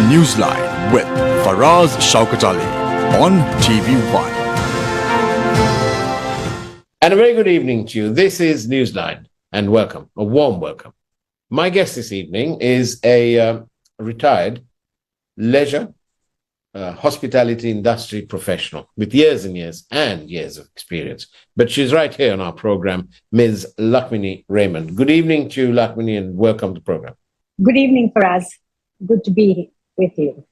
Newsline with Faraz Shaukat Ali on TV1. And a very good evening to you. This is Newsline and welcome, a warm welcome. My guest this evening is a retired leisure hospitality industry professional with years and years and years of experience. But she's right here on our program, Ms. Lakmini Raymond. Good evening to you, Lakmini, and welcome to the program. Good evening, Faraz. Good to be with you.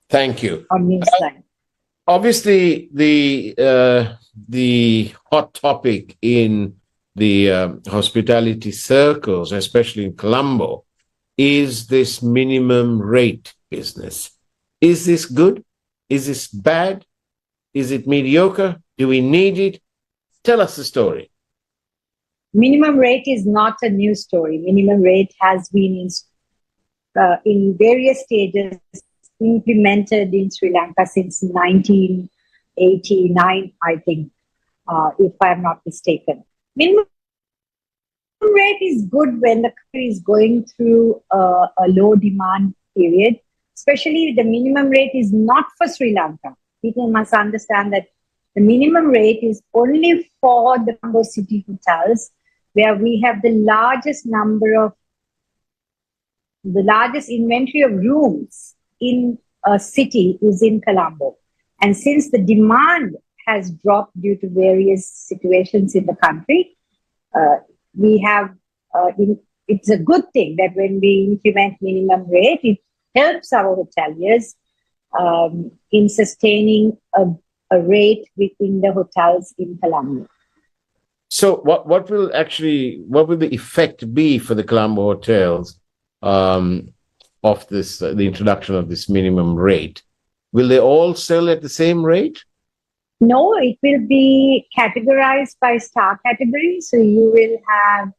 Thank you. On Newsline. Obviously, the hot topic in the hospitality circles, especially in Colombo, is this minimum rate business. Is this good? Is this bad? Is it mediocre? Do we need it? Tell us the story. Minimum rate is not a new story. Minimum rate has been in various stages implemented in Sri Lanka since 1989, I think, if I'm not mistaken. Minimum rate is good when the country is going through a low demand period. Especially the minimum rate is not for Sri Lanka. People must understand that the minimum rate is only for the Colombo city hotels, where we have the largest inventory of rooms in a city is in Colombo. And since the demand has dropped due to various situations in the country, we have, it's a good thing that when we implement minimum rate, it helps our hoteliers in sustaining a rate within the hotels in Colombo. So what will the effect be for the Colombo hotels of this, the introduction of this minimum rate? Will they all sell at the same rate? No, it will be categorized by star category. So you will have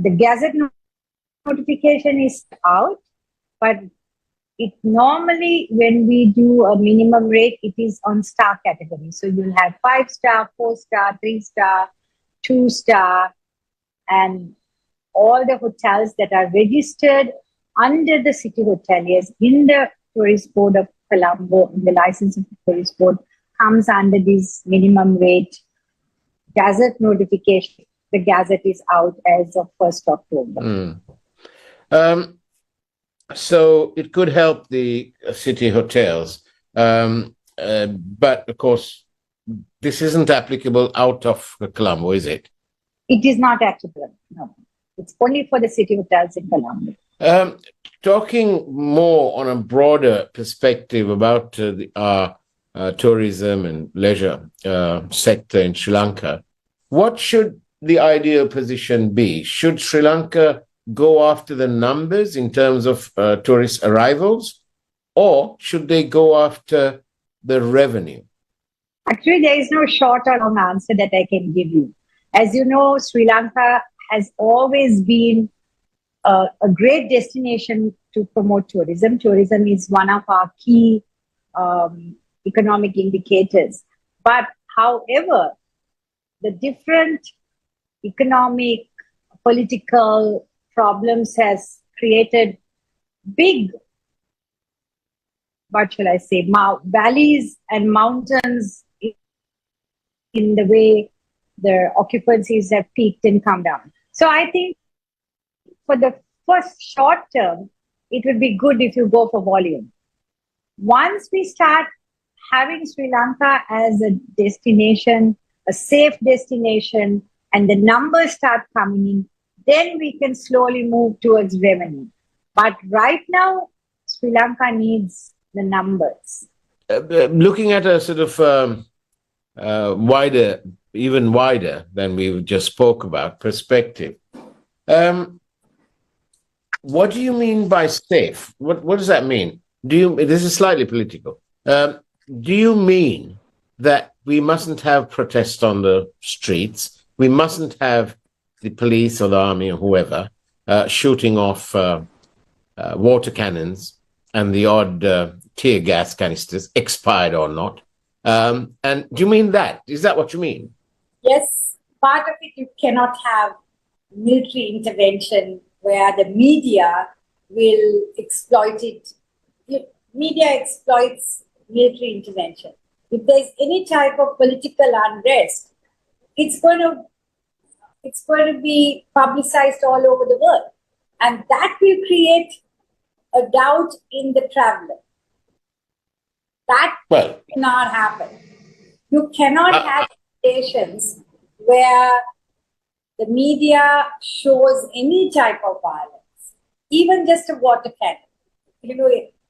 the Gazette notification is out, but it normally, when we do a minimum rate, it is on star category. So you'll have 5-star, 4-star, 3-star, 2-star, and all the hotels that are registered under the city hoteliers in the Tourist Board of Colombo, in the license of the Tourist Board, comes under this minimum rate Gazette notification. The Gazette is out as of 1st October. So it could help the city hotels, but of course, this isn't applicable out of Colombo, is it? It is not applicable, no. It's only for the city hotels in Colombo. Talking more on a broader perspective about tourism and leisure sector in Sri Lanka, what should the ideal position be? Should Sri Lanka go after the numbers in terms of tourist arrivals, or should they go after the revenue? Actually, there is no short or long answer that I can give you. As you know, Sri Lanka has always been a great destination to promote tourism. Tourism is one of our key economic indicators. But however, the different economic, political problems has created big, what shall I say, valleys and mountains in the way the occupancies have peaked and come down. So I think for the first short term, it would be good if you go for volume. Once we start having Sri Lanka as a destination, a safe destination, and the numbers start coming in, then we can slowly move towards revenue. But right now, Sri Lanka needs the numbers. Looking at a sort of wider, even wider than we just spoke about, perspective, what do you mean by safe? What does that mean? This is slightly political. Do you mean that we mustn't have protests on the streets? We mustn't have the police or the army or whoever shooting off water cannons and the odd tear gas canisters, expired or not? And do you mean that? Is that what you mean? Yes, part of it, you cannot have military intervention where the media will exploit it. media exploits military intervention. If there's any type of political unrest, it's going to be publicized all over the world, and that will create a doubt in the traveler. That cannot happen. You cannot have situations where the media shows any type of violence, even just a water cannon.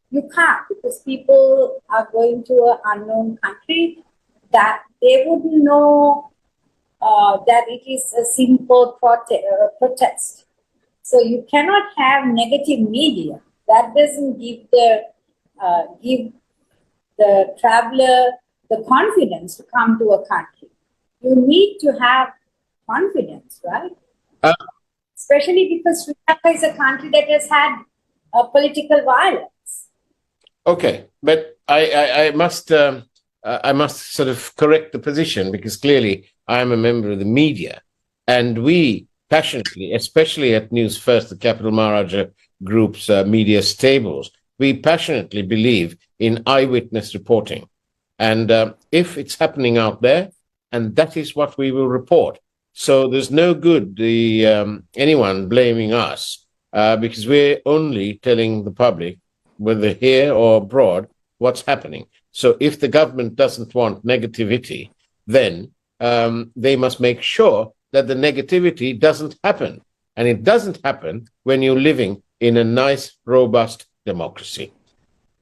You can't, because people are going to an unknown country that they wouldn't know that it is a simple protest. So you cannot have negative media. That doesn't give the traveler the confidence to come to a country. You need to have confidence, right? Especially because Sri Lanka is a country that has had political violence. Okay, but I must sort of correct the position, because clearly I am a member of the media, and we passionately, especially at News First, the Capital Maharaja Group's media stables, we passionately believe in eyewitness reporting. And if it's happening out there, and that is what we will report. So there's no good anyone blaming us, because we're only telling the public, whether here or abroad, what's happening. So if the government doesn't want negativity, then they must make sure that the negativity doesn't happen. And it doesn't happen when you're living in a nice, robust democracy.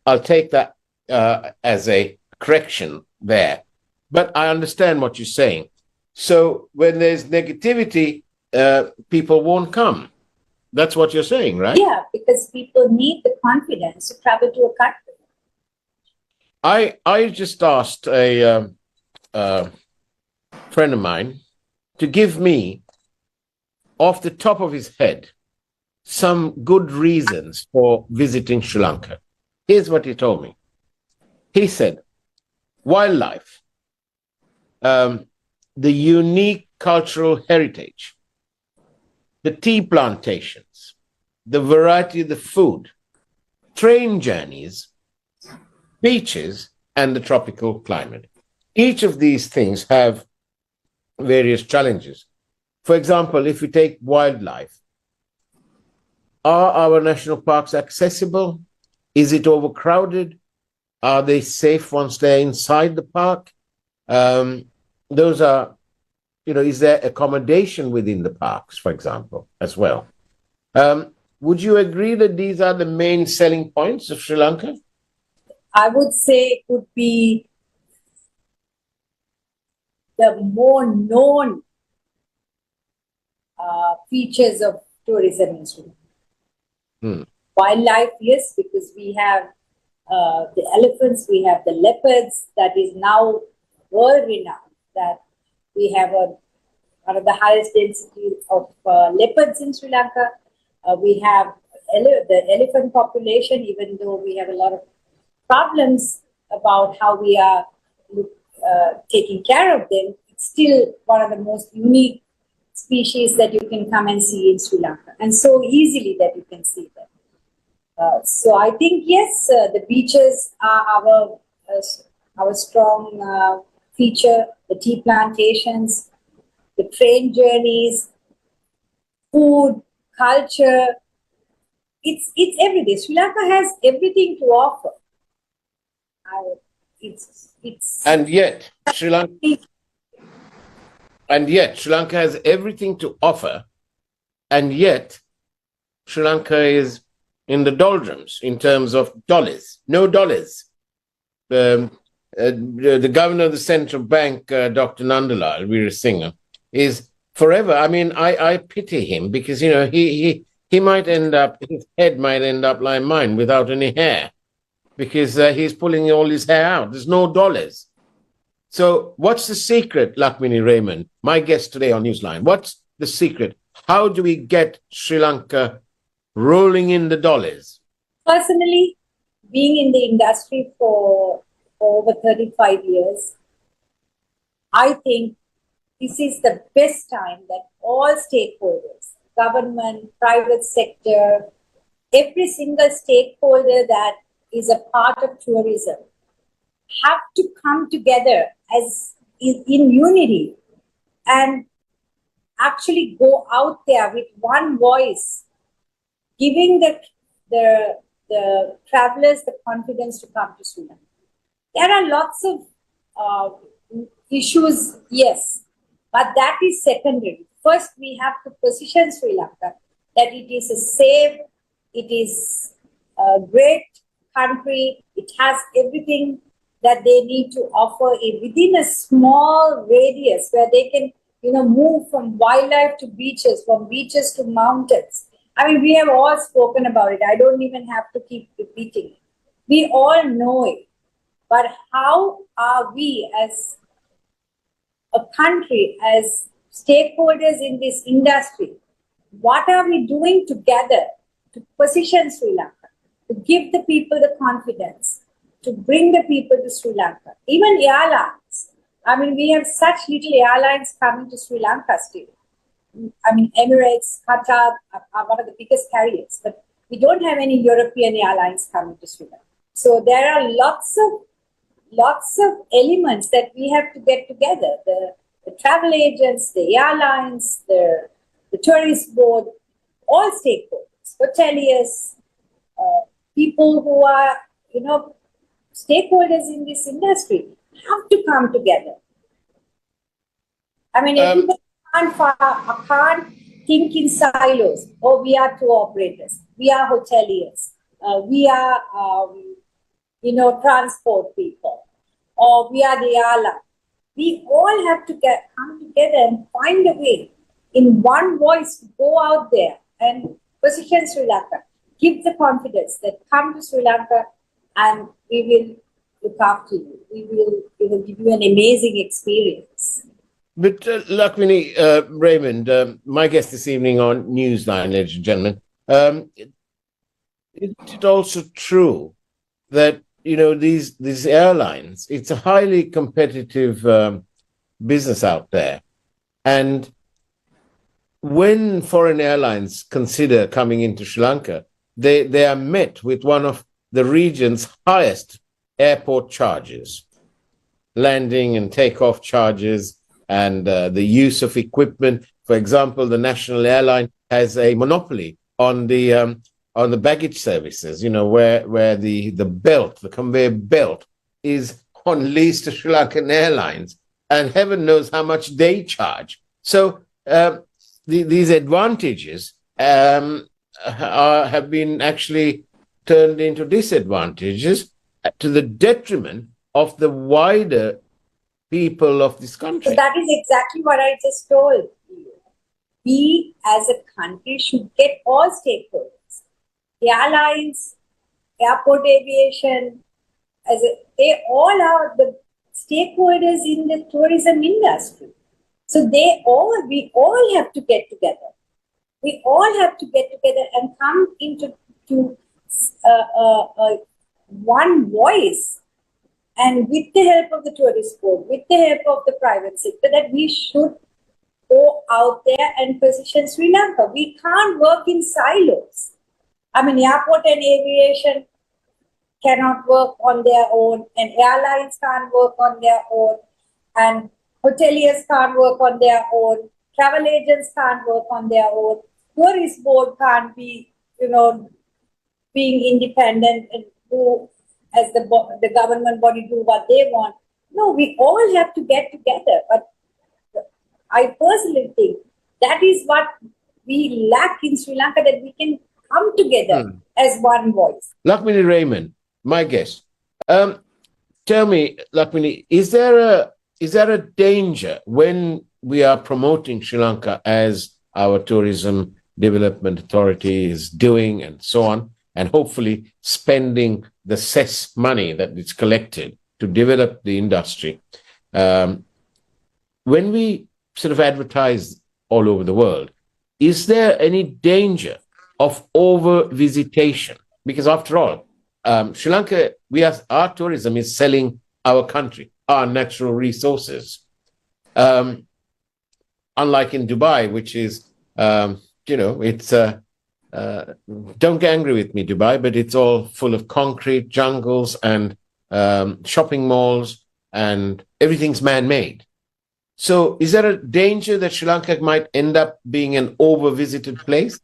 I'll take that as a correction there. But I understand what you're saying. So when there's negativity, people won't come. That's what you're saying, right? Yeah, because people need the confidence to travel to a country. I just asked a friend of mine to give me, off the top of his head, some good reasons for visiting Sri Lanka. Here's what he told me. He said, wildlife, the unique cultural heritage, the tea plantations, the variety of the food, train journeys, beaches, and the tropical climate. Each of these things have various challenges. For example, if we take wildlife, are our national parks accessible? Is it overcrowded? Are they safe once they're inside the park? Those are, is there accommodation within the parks, for example, as well? Would you agree that these are the main selling points of Sri Lanka? I would say it would be the more known features of tourism in Sri Lanka. Wildlife, yes, because we have the elephants, we have the leopards, that is now world renowned, that we have one of the highest density of leopards in Sri Lanka. We have the elephant population, even though we have a lot of problems about how we are taking care of them, it's still one of the most unique species that you can come and see in Sri Lanka, and so easily that you can see them. So I think, yes, the beaches are our strong feature, the tea plantations, the train journeys, food, culture. It's everything. Sri Lanka has everything to offer. And yet Sri Lanka has everything to offer, and yet Sri Lanka is in the doldrums in terms of dollars. No dollars. The governor of the central bank, Dr. Nandalal Weerasinghe, is forever. I mean, I pity him, because he might end up, his head might end up like mine without any hair, because he's pulling all his hair out. There's no dollars. So what's the secret, Lakmini Raymond, my guest today on Newsline? What's the secret? How do we get Sri Lanka rolling in the dollars? Personally, being in the industry for over 35 years, I think this is the best time that all stakeholders, government, private sector, every single stakeholder that is a part of tourism have to come together as in unity and actually go out there with one voice, giving the travelers the confidence to come to Sri Lanka. There are lots of issues, yes, but that is secondary. First, we have to position Sri Lanka that it is a safe, it is a great country, it has everything that they need to offer within a small radius where they can, move from wildlife to beaches, from beaches to mountains. I mean, we have all spoken about it. I don't even have to keep repeating it. We all know it. But how are we as a country, as stakeholders in this industry, what are we doing together to position Sri Lanka, to give the people the confidence, to bring the people to Sri Lanka? Even airlines. I mean, we have such little airlines coming to Sri Lanka still. I mean, Emirates, Qatar are one of the biggest carriers, but we don't have any European airlines coming to Sri Lanka. So there are lots of elements that we have to get together. The travel agents, the airlines, the tourist board, all stakeholders, hoteliers, people who are, stakeholders in this industry have to come together. I mean, everybody can't think in silos. Oh, we are tour operators. We are hoteliers. We are, transport people. Or we are the airline. We all have to come together and find a way in one voice to go out there and position Sri Lanka. Give the confidence that come to Sri Lanka and we will look after you. We will give you an amazing experience. But Lakmini Raymond, my guest this evening on Newsline, ladies and gentlemen, is it also true that these airlines, it's a highly competitive business out there, and when foreign airlines consider coming into Sri Lanka, they are met with one of the region's highest airport charges, landing and takeoff charges, and the use of equipment. For example, the national airline has a monopoly on the baggage services, where the conveyor belt is on lease to Sri Lankan Airlines, and heaven knows how much they charge. So these advantages have been actually turned into disadvantages to the detriment of the wider people of this country. So that is exactly what I just told you. We as a country should get all stakeholders, airlines, airport aviation, they all are the stakeholders in the tourism industry. So we all have to get together. We all have to get together and come into one voice, and with the help of the tourist board, with the help of the private sector, that we should go out there and position Sri Lanka. We can't work in silos. I mean, airport and aviation cannot work on their own, and airlines can't work on their own, and hoteliers can't work on their own, travel agents can't work on their own, tourist board can't be, being independent and do as the government body do what they want. No, we all have to get together. But I personally think that is what we lack in Sri Lanka, that we can come together as one voice. Lakmini Raymond, my guest. Tell me, Lakmini, is there a danger when we are promoting Sri Lanka as our tourism development authority is doing and so on, and hopefully spending the cess money that is collected to develop the industry? When we sort of advertise all over the world, is there any danger of over-visitation? Because after all, Sri Lanka, our tourism is selling our country, our natural resources. Unlike in Dubai, which is, it's don't get angry with me, Dubai, but it's all full of concrete, jungles, and shopping malls, and everything's man-made. So is there a danger that Sri Lanka might end up being an over-visited place?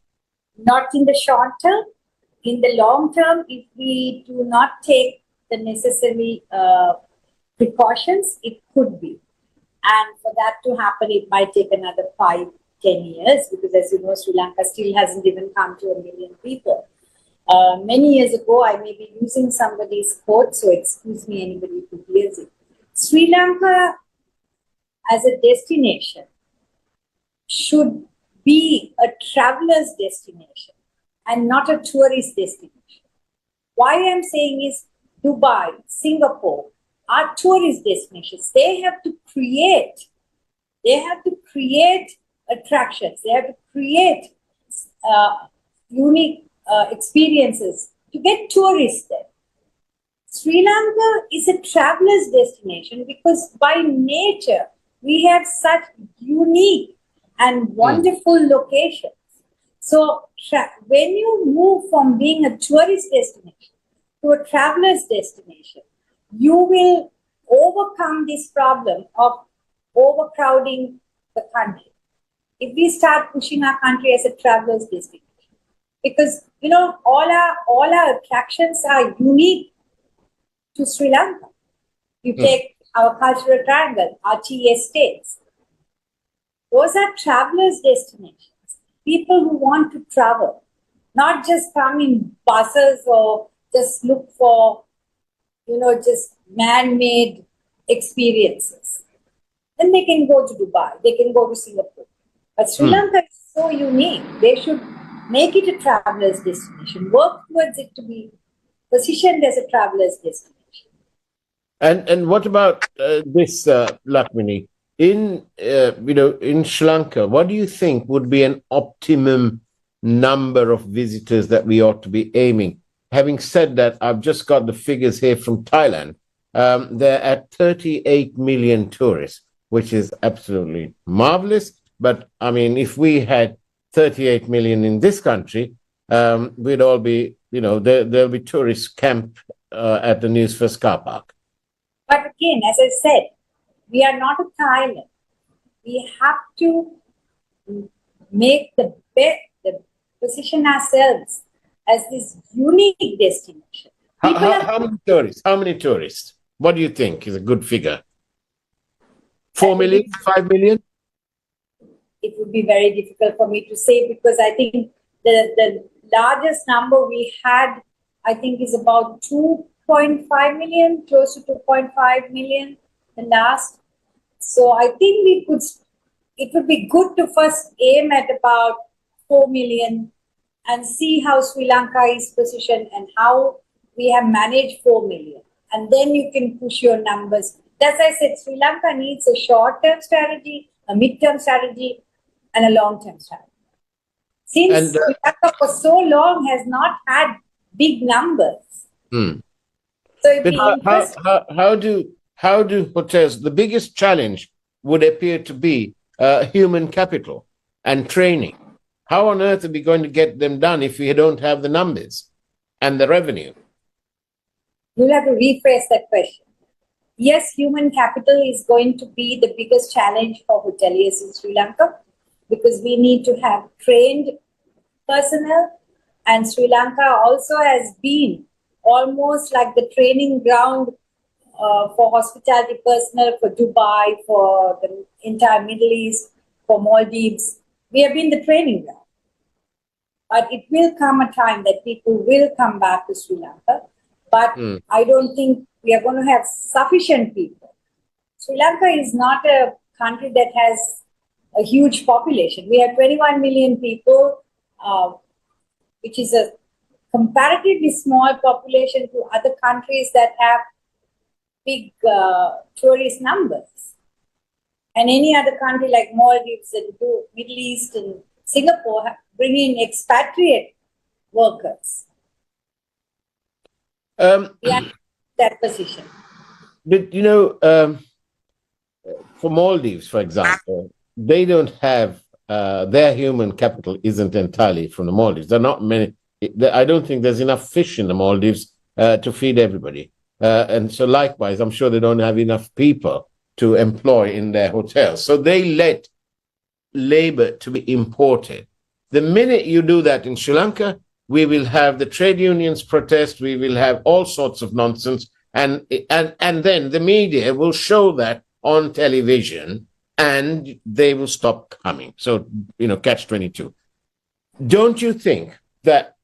Not in the short term. In the long term, if we do not take the necessary precautions, it could be. And for that to happen, it might take another 5-10 years, because as you know, Sri Lanka still hasn't even come to 1 million people. Many years ago, I may be using somebody's quote, so excuse me, anybody who hears it. Sri Lanka as a destination should be a traveler's destination and not a tourist destination. Why I'm saying is Dubai, Singapore are tourist destinations. They have to create attractions. They have to create unique experiences to get tourists there. Sri Lanka is a traveler's destination because by nature we have such unique and wonderful locations. So when you move from being a tourist destination to a traveler's destination, you will overcome this problem of overcrowding the country. If we start pushing our country as a traveler's destination, because you know all our attractions are unique to Sri Lanka. You take our cultural triangle, our tea estates. Those are travelers' destinations. People who want to travel, not just come in buses or just look for, just man-made experiences. Then they can go to Dubai, they can go to Singapore. But Sri Lanka is so unique. They should make it a traveler's destination, work towards it to be positioned as a traveler's destination. And what about this, Lakmini? In Sri Lanka, what do you think would be an optimum number of visitors that we ought to be aiming? Having said that, I've just got the figures here from Thailand. They're at 38 million tourists, which is absolutely marvelous. But I mean, if we had 38 million in this country, we'd all be, there'll be tourists camped at the Newsfirst car park. But again, as I said, we are not a Thailand. We have to make the position ourselves as this unique destination. How many tourists? How many tourists? What do you think is a good figure? 4 million? 5 million? It would be very difficult for me to say, because I think the largest number we had, I think, is about 2.5 million, close to 2.5 million, the last. So I think it would be good to first aim at about 4 million and see how Sri Lanka is positioned and how we have managed 4 million. And then you can push your numbers. As I said, Sri Lanka needs a short-term strategy, a mid-term strategy, and a long-term strategy. Since Sri Lanka for so long has not had big numbers. So how do hotels, the biggest challenge would appear to be human capital and training. How on earth are we going to get them done if we don't have the numbers and the revenue? You'll have to rephrase that question. Yes, human capital is going to be the biggest challenge for hoteliers in Sri Lanka, because we need to have trained personnel, and Sri Lanka also has been almost like the training ground for hospitality personnel, for Dubai, for the entire Middle East, for Maldives. We have been the training ground. But it will come a time that people will come back to Sri Lanka. But I don't think we are going to have sufficient people. Sri Lanka is not a country that has a huge population. We have 21 million people, which is a comparatively small population to other countries that have big tourist numbers. And any other country like Maldives and Middle East and Singapore bring in expatriate workers. We are in that position. But, for Maldives, for example, they don't have their human capital isn't entirely from the Maldives. There are not many. I don't think there's enough fish in the Maldives to feed everybody. And so likewise, I'm sure they don't have enough people to employ in their hotels. So they let labor to be imported. The minute you do that in Sri Lanka, we will have the trade unions protest, we will have all sorts of nonsense, and then the media will show that on television and they will stop coming. So, catch 22. Don't you think that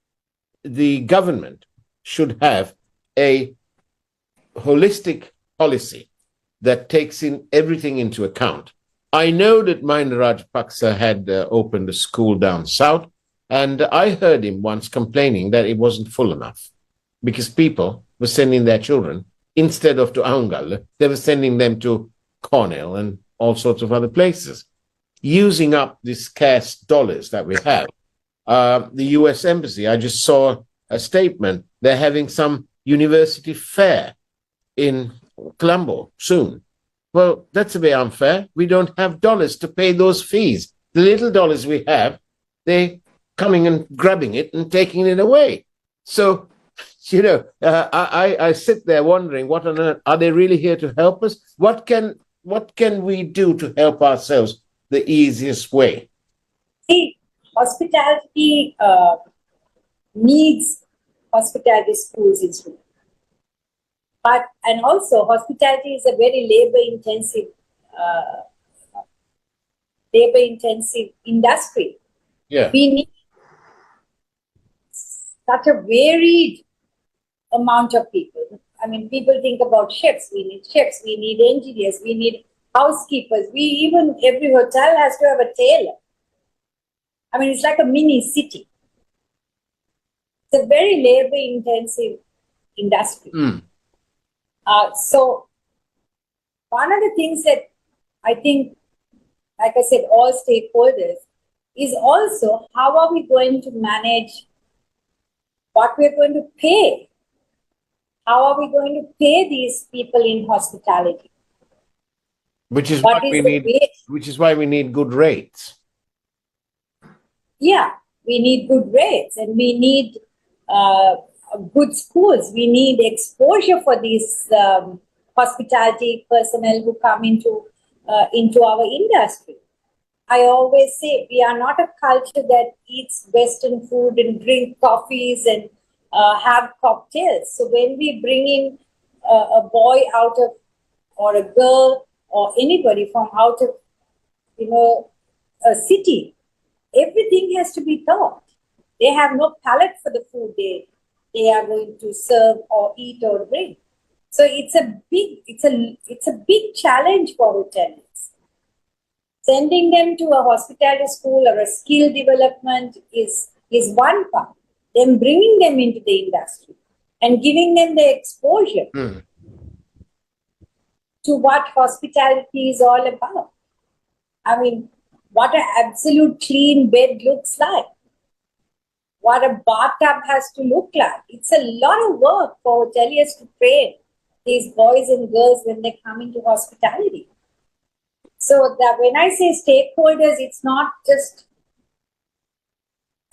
the government should have a holistic policy that takes in everything into account? I know that Mahinda Rajapaksa had opened a school down south, and I heard him once complaining that it wasn't full enough because people were sending their children, instead of to Aungal, they were sending them to Cornell and all sorts of other places, using up the scarce dollars that we have. The US Embassy, I just saw a statement, they're having some university fair in Colombo soon. Well, that's a bit unfair. We don't have dollars to pay those fees. The little dollars we have, they're coming and grabbing it and taking it away. So, I sit there wondering, what on earth, are they really here to help us? What can we do to help ourselves the easiest way? See, hospitality needs hospitality schools in Sri Lanka. And also hospitality is a very labor-intensive industry. Yeah. We need such a varied amount of people. I mean, people think about chefs. We need engineers, we need housekeepers. Every hotel has to have a tailor. I mean, it's like a mini city. It's a very labor-intensive industry. So one of the things that I think, like I said, all stakeholders, is also how are we going to manage what we're going to pay? How are we going to pay these people in hospitality? Which is why we need good rates. Yeah, we need good rates, and we need good schools. We need exposure for these hospitality personnel who come into our industry. I always say we are not a culture that eats Western food and drink coffees and have cocktails. So when we bring in a boy or a girl or anybody from out of a city, everything has to be taught. They have no palate for the food they are going to serve or eat or drink. So it's a big challenge for hoteliers. Sending them to a hospitality school or a skill development is one part. Then bringing them into the industry and giving them the exposure to what hospitality is all about. I mean, what an absolute clean bed looks like. What a bathtub has to look like. It's a lot of work for hoteliers to train these boys and girls when they come into hospitality. So that when I say stakeholders, it's not just,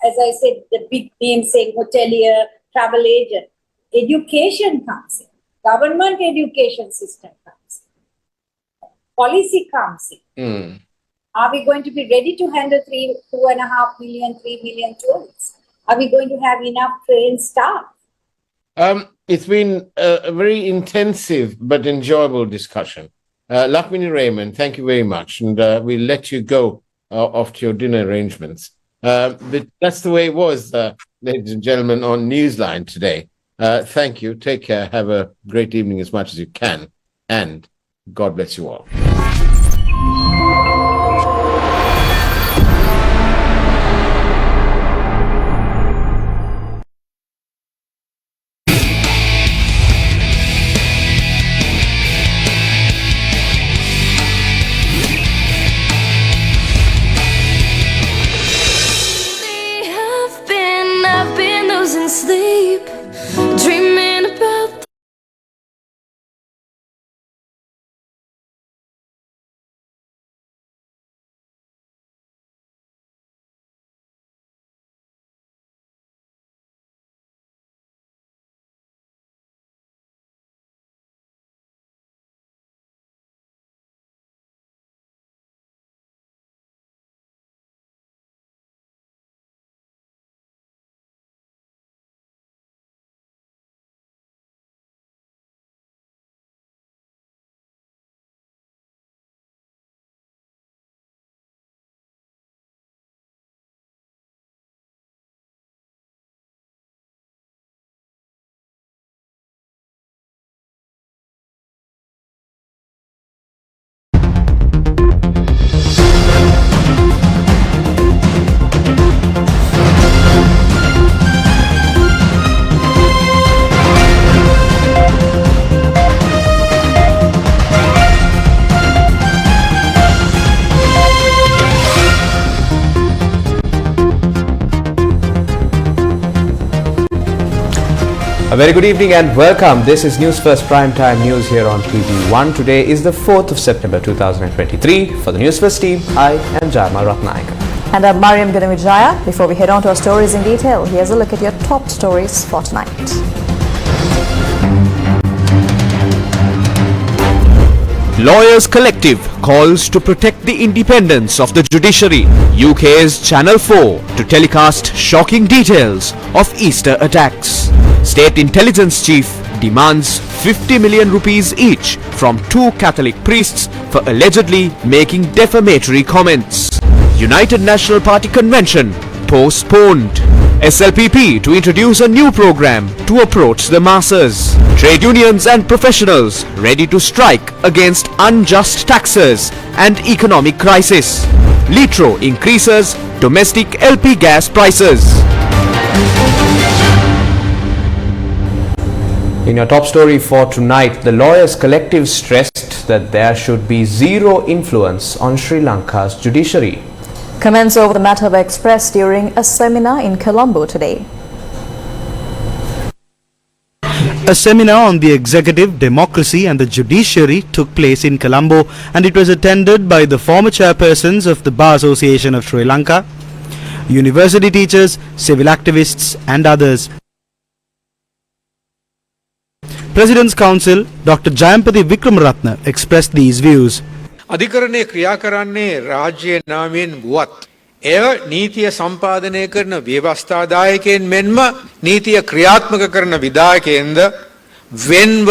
as I said, the big name saying hotelier, travel agent. Education comes in. Government education system comes in. Policy comes in. Are we going to be ready to handle 2.5 million, 3 million tourists? Are we going to have enough trained staff? It's been a very intensive but enjoyable discussion. Lakmini Raymond, thank you very much. And we'll let you go off to your dinner arrangements. But that's the way it was, ladies and gentlemen, on Newsline today. Thank you. Take care. Have a great evening as much as you can. And God bless you all. I've been losing sleep, dreaming about A very good evening and welcome. This is Newsfirst Primetime News here on TV1. Today is the 4th of September 2023. For the Newsfirst team, I am Jayama Ratnayaka. And I'm Mariam Gunavijaya. Before we head on to our stories in detail, here's a look at your top stories for tonight. Lawyers Collective calls to protect the independence of the judiciary. UK's Channel 4 to telecast shocking details of Easter attacks. State Intelligence Chief demands 50 million rupees each from 2 Catholic priests for allegedly making defamatory comments. United National Party Convention postponed. SLPP to introduce a new program to approach the masses. Trade unions and professionals ready to strike against unjust taxes and economic crisis. Litro increases domestic LP gas prices. In your top story for tonight, the Lawyers Collective stressed that there should be zero influence on Sri Lanka's judiciary. Comments over the matter were expressed during a seminar in Colombo today. A seminar on the executive, democracy and the judiciary took place in Colombo, and it was attended by the former chairpersons of the Bar Association of Sri Lanka, university teachers, civil activists and others. President's Counsel Dr. Jayampati Vikramaratne expressed these views. අධිකරණය ක්‍රියා කරන්නේ රාජ්‍ය නාමයෙන් වුවත් එය නීතිය සම්පාදනය කරන ව්‍යවස්ථාදායකයන් මෙන්ම නීතිය ක්‍රියාත්මක කරන විධායකයන්ද වෙන්ව.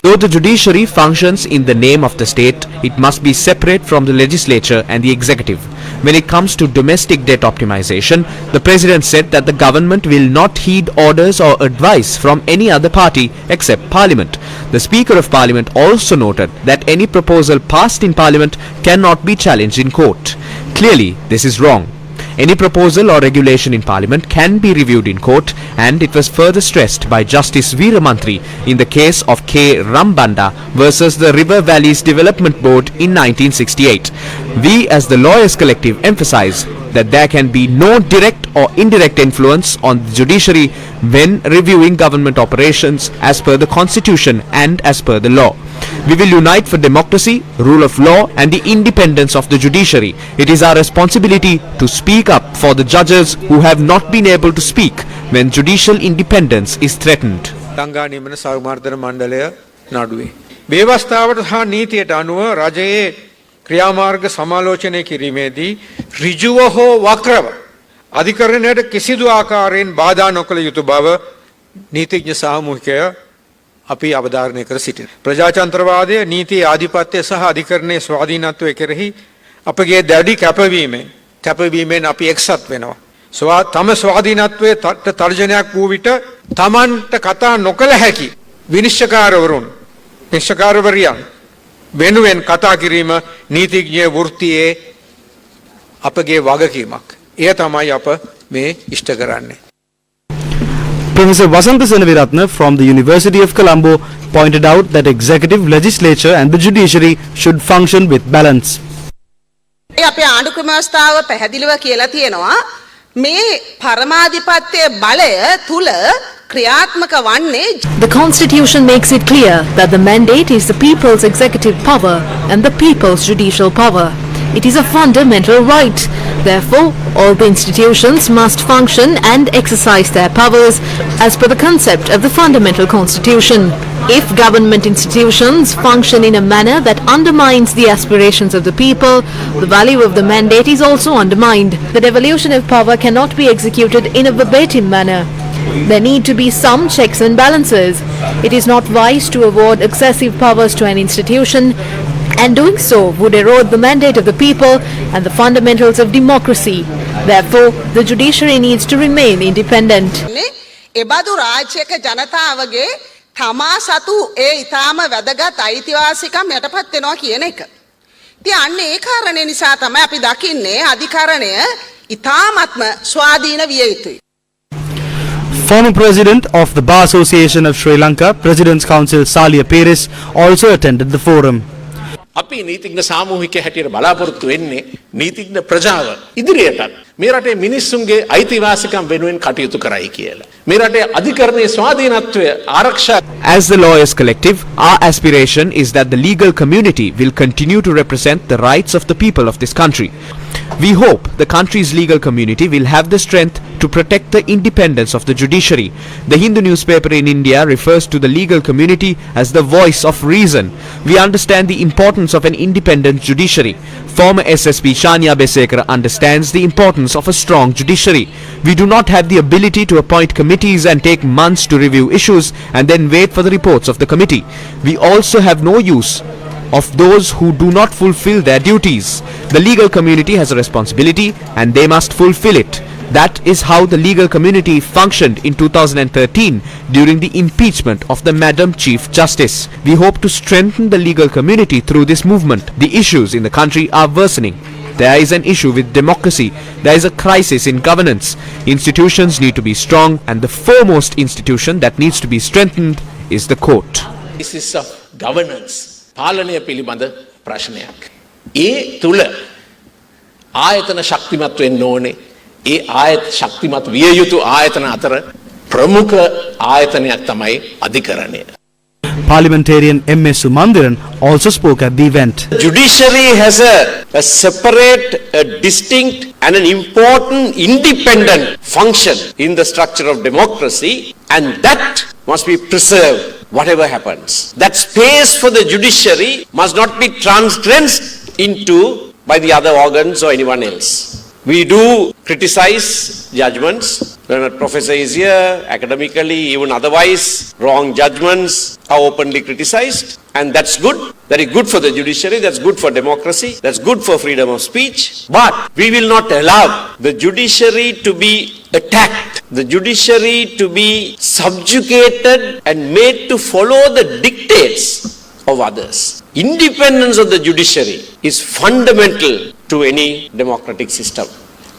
Though the judiciary functions in the name of the state, it must be separate from the legislature and the executive. When it comes to domestic debt optimization, the president said that the government will not heed orders or advice from any other party except parliament. The Speaker of Parliament also noted that any proposal passed in parliament cannot be challenged in court. Clearly, this is wrong. Any proposal or regulation in parliament can be reviewed in court, and it was further stressed by Justice Veeramantri in the case of K. Rambanda versus the River Valleys Development Board in 1968. We as the Lawyers Collective emphasize that there can be no direct or indirect influence on the judiciary when reviewing government operations as per the constitution and as per the law. We will unite for democracy, rule of law and the independence of the judiciary. It is our responsibility to speak up for the judges who have not been able to speak when judicial independence is threatened. Lanka නියමන සෞමාර්ථන මණ්ඩලය නඩුවේ. ව්‍යවස්ථාවට හා නීතියට අනුව රජයේ ක්‍රියාමාර්ග සමාලෝචනය කිරීමේදී ඍජුව හෝ වක්‍රව අධිකරණයට කිසිදු ආකාරයෙන් බාධා නොකළ යුතු බව නීතිඥ සාමූහිකය අපි අවධාරණය කර සිටිනවා. ප්‍රජාතන්ත්‍රවාදය, නීතියේ ආධිපත්‍ය සහ අධිකරණයේ ස්වාධීනත්වය කෙරෙහි අපගේ දැඩි කැපවීමෙන් අපි එක්සත් වෙනවා. තම ස්වාධීනත්වයේ තර්ජනයක් වූ විට තමන්ට කතා නොකළ හැකි විනිශ්චයකාරවරියන් වෙනුවෙන් කතා කිරීම නීතිඥ වෘත්තියේ අපගේ වගකීමක්. එය තමයි අප මේ ඉෂ්ට කරන්නේ. Professor Vasantha Senaviratne from the University of Colombo pointed out that executive, legislature and the judiciary should function with balance. අපේ ආණ්ඩුක්‍රම ව්‍යවස්ථාව පැහැදිලිව කියලා තියෙනවා මේ පරමාධිපත්‍ය බලය තුල ක්‍රියාත්මක වන්නේ. The Constitution makes it clear that the mandate is the people's executive power and the people's judicial power. It is a fundamental right. Therefore, all the institutions must function and exercise their powers as per the concept of the fundamental constitution. If government institutions function in a manner that undermines the aspirations of the people, the value of the mandate is also undermined. The devolution of power cannot be executed in a verbatim manner. There need to be some checks and balances. It is not wise to award excessive powers to an institution, and doing so would erode the mandate of the people and the fundamentals of democracy. Therefore, the judiciary needs to remain independent. එබඳු රාජ්‍යක ජනතාවගේ තමා සතු ඒ ඊටාම වැදගත් අයිතිවාසිකම් යටපත් වෙනවා කියන එක. ඉතින් අන්න ඒ කාරණේ නිසා තමයි අපි දකින්නේ අධිකරණය ඊටාමත්ම ස්වාධීන විය යුතුයි. Former President of the Bar Association of Sri Lanka, President's Counsel Salia Peris also attended the forum. අපි නීතිඥ සාමූහිකය හැටියට බලාපොරොත්තු වෙන්නේ නීතිඥ ප්‍රජාව ඉදිරියටත් මේ රටේ මිනිස්සුන්ගේ අයිතිවාසිකම් වෙනුවෙන් කටයුතු කරයි කියලා. මේ රටේ අධිකරණයේ ස්වාධීනත්වය ආරක්ෂා. As the lawyers collective, our aspiration is that the legal community will continue to represent the rights of the people of this country. We hope the country's legal community will have the strength to protect the independence of the judiciary. The Hindu newspaper in India refers to the legal community as the voice of reason. We understand the importance of an independent judiciary. Former SSP Shania Besekar understands the importance of a strong judiciary. We do not have the ability to appoint committees and take months to review issues and then wait for the reports of the committee. We also have no use of those who do not fulfill their duties. The legal community has a responsibility and they must fulfill it. That is how the legal community functioned in 2013 during the impeachment of the Madam Chief Justice. We hope to strengthen the legal community through this movement. The issues in the country are worsening. There is an issue with democracy. There is a crisis in governance. Institutions need to be strong, and the foremost institution that needs to be strengthened is the court. This is of governance. පාලනය පිළිබඳ ප්‍රශ්නයක්. ඒ තුල ආයතන ශක්තිමත් වෙන්න ඕනේ. ඒ ආයත ශක්තිමත් විය යුතු ආයතන අතර ප්‍රමුඛ ආයතනයක් තමයි අධිකරණය. Parliamentarian M.S. Sumandiran also spoke at the event. Judiciary has a separate, a distinct and an important independent function in the structure of democracy, and that must be preserved whatever happens. That space for the judiciary must not be transgressed into by the other organs or anyone else. We do criticize judgments. When a professor is here, academically, even otherwise, wrong judgments are openly criticized. And that's good. That is good for the judiciary. That's good for democracy. That's good for freedom of speech. But we will not allow the judiciary to be attacked, the judiciary to be subjugated and made to follow the dictates of others. Independence of the judiciary is fundamental to any democratic system.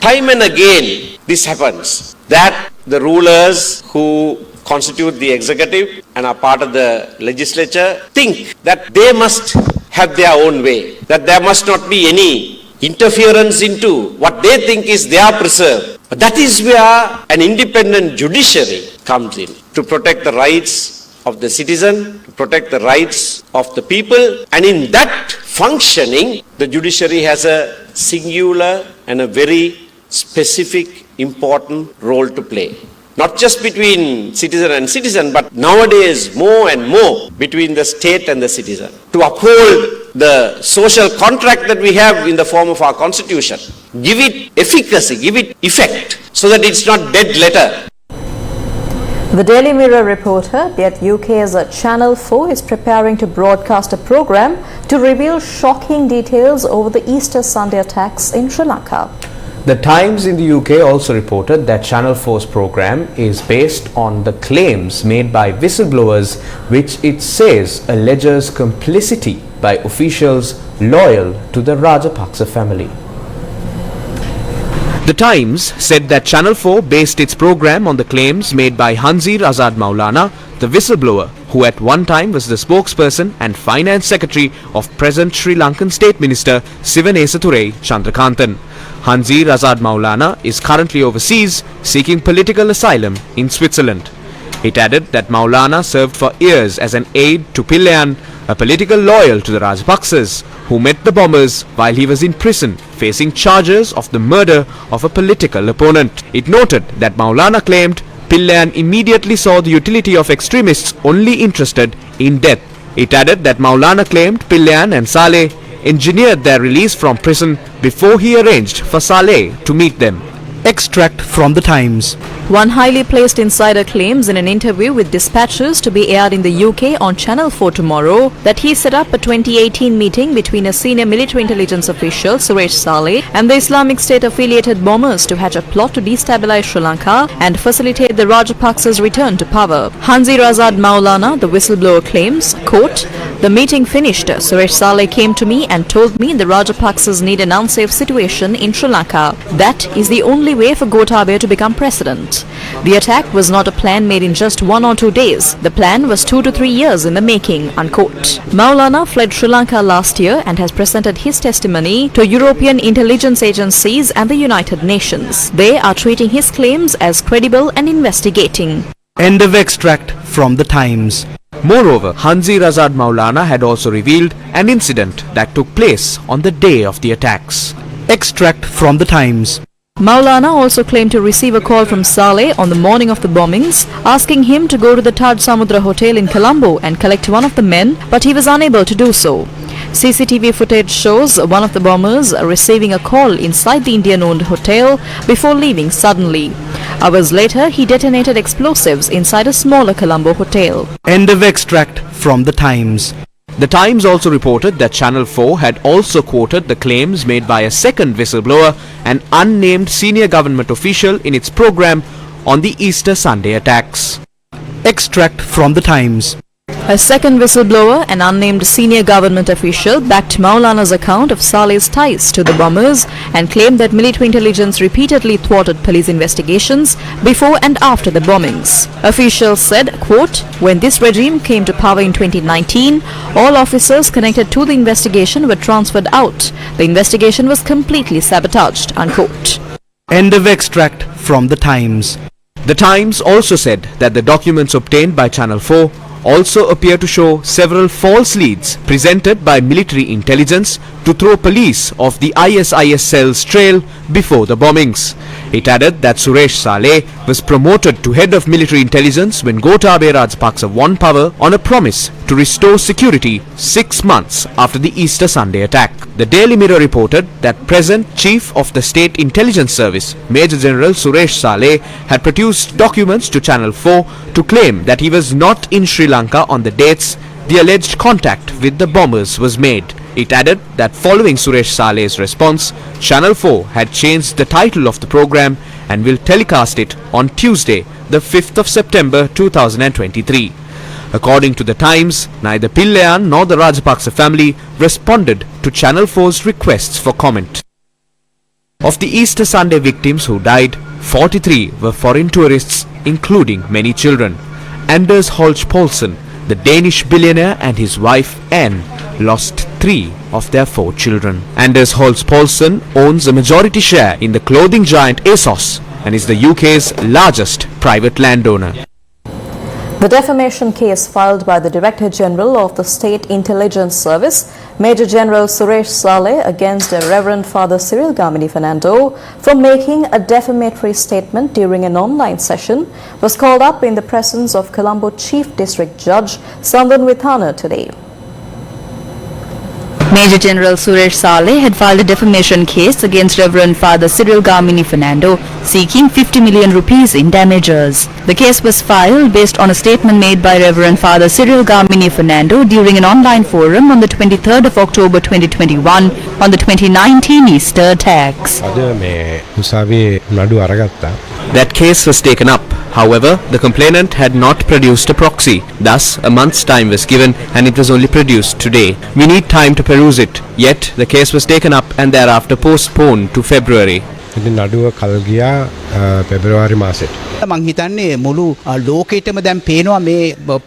Time and again this happens, that the rulers who constitute the executive and are part of the legislature think that they must have their own way, that there must not be any interference into what they think is their preserve. But that is where an independent judiciary comes in, to protect the rights of the citizen, to protect the rights of the people, and in that functioning, the judiciary has a singular and a very specific, important role to play. Not just between citizen and citizen, but nowadays more and more between the state and the citizen. To uphold the social contract that we have in the form of our constitution, give it efficacy, give it effect, so that it's not dead letter. The Daily Mirror reporter that UK's Channel 4 is preparing to broadcast a program to reveal shocking details over the Easter Sunday attacks in Sri Lanka. The Times in the UK also reported that Channel 4's program is based on the claims made by whistleblowers, which it says alleges complicity by officials loyal to the Rajapaksa family. The Times said that Channel 4 based its program on the claims made by Hanzir Azad Maulana, the whistleblower who at one time was the spokesperson and finance secretary of present Sri Lankan State Minister Sivanesature Chandrakanthan. Hanzir Azad Maulana is currently overseas seeking political asylum in Switzerland. It added that Maulana served for years as an aide to Pillayan, a political loyal to the Rajapaksas, who met the bombers while he was in prison facing charges of the murder of a political opponent. It noted that Maulana claimed Pillayan immediately saw the utility of extremists only interested in death. It added that Maulana claimed Pillayan and Saleh engineered their release from prison before he arranged for Saleh to meet them. Extract from the Times. One highly placed insider claims in an interview with dispatches to be aired in the UK on Channel 4 tomorrow that he set up a 2018 meeting between a senior military intelligence official, Suresh Saleh, and the Islamic State affiliated bombers to hatch a plot to destabilize Sri Lanka and facilitate the Rajapaksas' return to power. Hanzir Azad Maulana, the whistleblower, claims, quote, The meeting finished. Suresh Saleh came to me and told me the Rajapaksas need an unsafe situation in Sri Lanka. That is the only way for Gotabaya to become president. The attack was not a plan made in just 1 or 2 days. The plan was 2 to 3 years in the making, unquote. Maulana fled Sri Lanka last year and has presented his testimony to European intelligence agencies and the United Nations. They are treating his claims as credible and investigating. End of extract from the Times. Moreover, Hanzi Razad Maulana had also revealed an incident that took place on the day of the attacks. Extract from the Times. Maulana also claimed to receive a call from Saleh on the morning of the bombings, asking him to go to the Taj Samudra Hotel in Colombo and collect one of the men, but he was unable to do so. CCTV footage shows one of the bombers receiving a call inside the Indian-owned hotel before leaving suddenly. Hours later, he detonated explosives inside a smaller Colombo hotel. End of extract from the Times. The Times also reported that Channel 4 had also quoted the claims made by a second whistleblower, an unnamed senior government official, in its program on the Easter Sunday attacks. Extract from the Times. A second whistleblower, an unnamed senior government official, backed Maulana's account of Saleh's ties to the bombers and claimed that military intelligence repeatedly thwarted police investigations before and after the bombings. Officials said, quote, "When this regime came to power in 2019, all officers connected to the investigation were transferred out. The investigation was completely sabotaged," unquote. End of extract from the Times. The Times also said that the documents obtained by Channel 4 also appear to show several false leads presented by military intelligence to throw police off the ISIS cell's trail before the bombings. It added that Suresh Saleh was promoted to head of military intelligence when Gotabaya Rajapaksa won power on a promise to restore security 6 months after the Easter Sunday attack. The Daily Mirror reported that present Chief of the State Intelligence Service, Major General Suresh Saleh, had produced documents to Channel 4 to claim that he was not in Sri Lanka on the dates the alleged contact with the bombers was made. It added that following Suresh Saleh's response, Channel 4 had changed the title of the program and will telecast it on Tuesday, the 5th of September 2023. According to the Times, neither Pillayan nor the Rajapaksa family responded to Channel 4's requests for comment. Of the Easter Sunday victims who died, 43 were foreign tourists, including many children. Anders Holch Poulsen, the Danish billionaire, and his wife Anne lost 3 of their 4 children. Anders Holch Poulsen owns a majority share in the clothing giant ASOS and is the UK's largest private landowner. The defamation case filed by the Director General of the State Intelligence Service, Major General Suresh Saleh, against Reverend Father Cyril Gamini Fernando for making a defamatory statement during an online session, was called up in the presence of Colombo Chief District Judge Sandan Vithana today. Major General Suresh Saleh had filed a defamation case against Reverend Father Cyril Gamini Fernando, seeking 50 million rupees in damages. The case was filed based on a statement made by Reverend Father Cyril Gamini Fernando during an online forum on the 23rd of October 2021 on the 2019 Easter attacks. That case was taken up. However, the complainant had not produced a proxy. Thus, a month's time was given and it was only produced today. We need time to peruse it. Yet, the case was taken up and thereafter postponed to February. මං හිතන්නේ මුළු ලෝකෙටම දැන් පේනවා මේ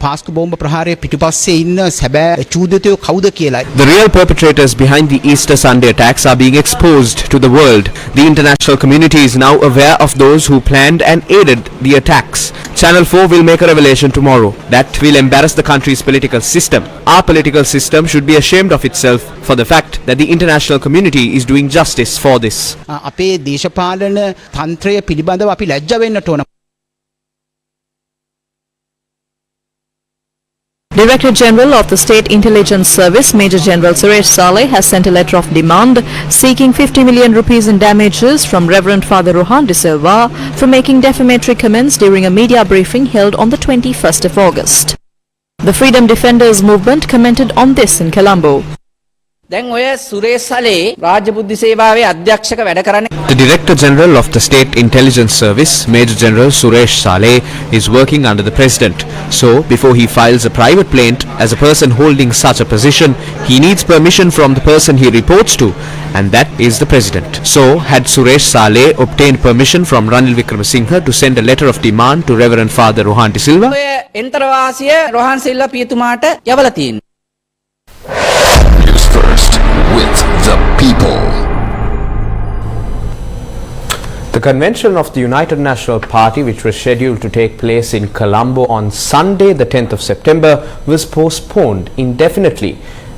පාස්කු බෝම්බ ප්‍රහාරයේ පිටුපස්සේ ඉන්න සැබෑ චූදිතයෝ කවුද කියලා. The real perpetrators behind the Easter Sunday attacks are being exposed to the world. The international community is now aware of those who planned and aided the attacks. Channel 4 will make a revelation tomorrow that will embarrass the country's political system. Our political system should be ashamed of itself for the fact that the international community is doing justice for this. අපේ දේශපාලන තන්ත්‍රය පිළිබඳව අපි ලැජ්ජ වෙන්නට ඕන. Director General of the State Intelligence Service, Major General Suresh Saleh, has sent a letter of demand seeking 50 million rupees in damages from Reverend Father Rohan de Silva for making defamatory comments during a media briefing held on the 21st of August. The Freedom Defenders movement commented on this in Colombo. දැන් ඔය සුරේෂ් සලේ රාජ්‍ය බුද්ධි සේවාවේ අධ්‍යක්ෂක වැඩ කරන්නේ. The Director General of the State Intelligence Service, Major General Suresh Saleh, is working under the President. So, before he files a private plaint as a person holding such a position, he needs permission from the person he reports to, and that is the President. So, had Suresh Saleh obtained permission from Ranil Wickremesinghe to send a letter of demand to Reverend Father Rohan De Silva? ඔය එන්තරවාසිය රොහන් සිල්වා පියතුමාට යවලා තියෙනවා. News First with the people. The convention of the United National Party, which was scheduled to take place in Colombo on Sunday, the 10th of September, was postponed indefinitely.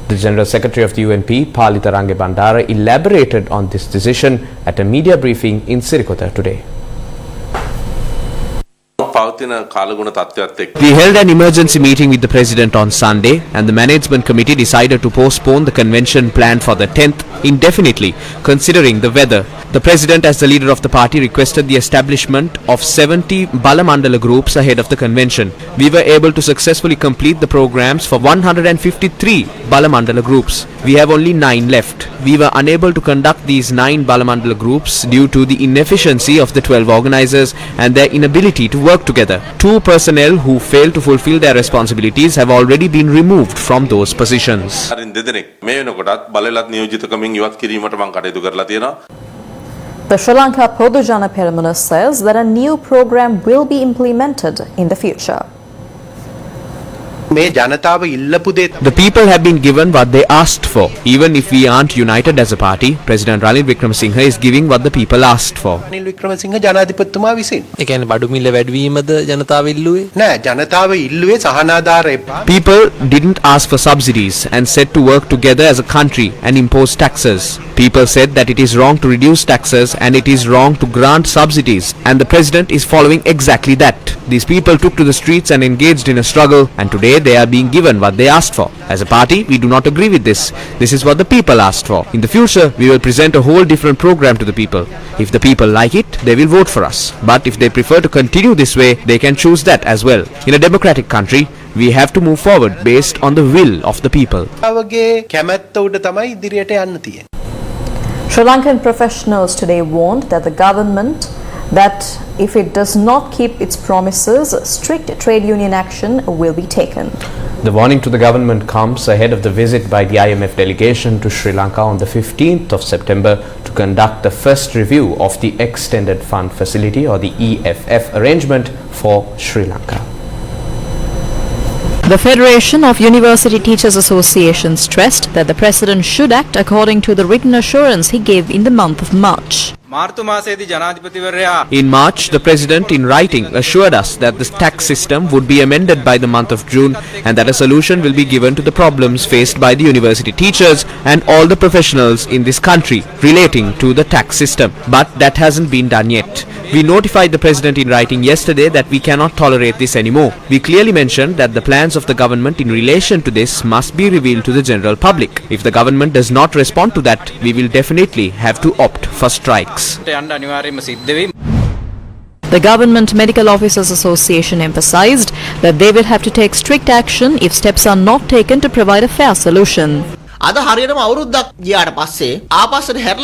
The General Secretary of the UNP, Palita Range Bandara, elaborated on this decision at a media briefing in Sirikota today. We held an emergency meeting with the President on Sunday, and the Management Committee decided to postpone the convention planned for the 10th indefinitely, considering the weather. The President, as the leader of the party, requested the establishment of 70 Balamandala groups ahead of the convention. We were able to successfully complete the programs for 153 Balamandala groups. We have only 9 left. We were unable to conduct these 9 Balamandala groups due to the inefficiency of the 12 organizers and their inability to work together. 2 personnel who failed to fulfill their responsibilities have already been removed from those positions. The Sri Lanka Podujana Peramuna says that a new program will be implemented in the future. The people have been given what they asked for. Even if we aren't united as a party, President Ranil Wickremesinghe is giving what the people asked for. People didn't ask for subsidies and said to work together as a country and impose taxes. People said that it is wrong to reduce taxes and it is wrong to grant subsidies, and the President is following exactly that. These people took to the streets and engaged in a struggle, and today they are being given what they asked for. As a party, we do not agree with this. This is what the people asked for. In the future, we will present a whole different program to the people. If the people like it, they will vote for us. But if they prefer to continue this way, they can choose that as well. In a democratic country, we have to move forward based on the will of the people. Sri Lankan professionals today warned that the government that if it does not keep its promises, strict trade union action will be taken. The warning to the government comes ahead of the visit by the IMF delegation to Sri Lanka on the 15th of September to conduct the first review of the Extended Fund Facility, or the EFF arrangement for Sri Lanka. The Federation of University Teachers Association stressed that the President should act according to the written assurance he gave in the month of March. In March, the President in writing assured us that the tax system would be amended by the month of June and that a solution will be given to the problems faced by the university teachers and all the professionals in this country relating to the tax system. But that hasn't been done yet. We notified the President in writing yesterday that we cannot tolerate this anymore. We clearly mentioned that the plans of the government in relation to this must be revealed to the general public. If the government does not respond to that, we will definitely have to opt for strikes. The Government Medical Officers Association emphasized that they will have to take strict action if steps are not taken to provide a fair solution.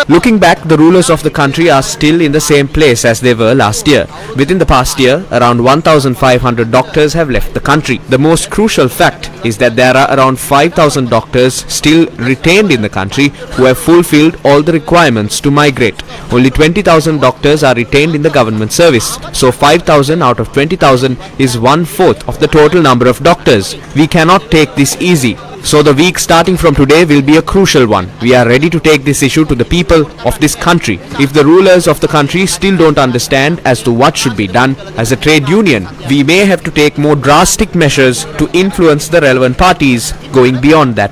Looking back, the rulers of the country are still in the same place as they were last year. Within the past year, around 1,500 doctors have left the country. The most crucial fact is that there are around 5,000 doctors still retained in the country who have fulfilled all the requirements to migrate. Only 20,000 doctors are retained in the government service. So 5,000 out of 20,000 is 1/4 of the total number of doctors. We cannot take this easy. So the week starting from today will be a crucial one. We are ready to take this issue to the people of this country. If the rulers of the country still don't understand as to what should be done, as a trade union, we may have to take more drastic measures to influence the relevant parties going beyond that.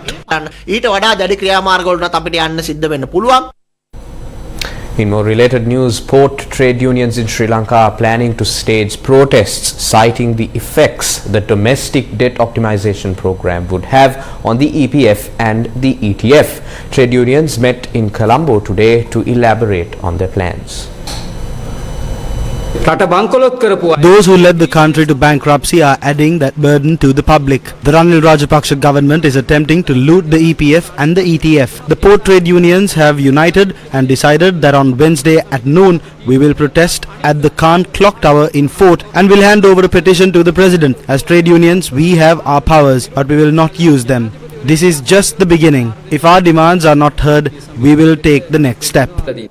In more related news, port trade unions in Sri Lanka are planning to stage protests citing the effects the domestic debt optimization program would have on the EPF and the ETF. Trade unions met in Colombo today to elaborate on their plans. Those who led the country to bankruptcy are adding that burden to the public. The Ranil Rajapaksa government is attempting to loot the EPF and the ETF. The port trade unions have united and decided that on Wednesday at noon we will protest at the Khan Clock Tower in Fort and will hand over a petition to the president. As trade unions, we have our powers, but we will not use them. This is just the beginning. If our demands are not heard, we will take the next step. The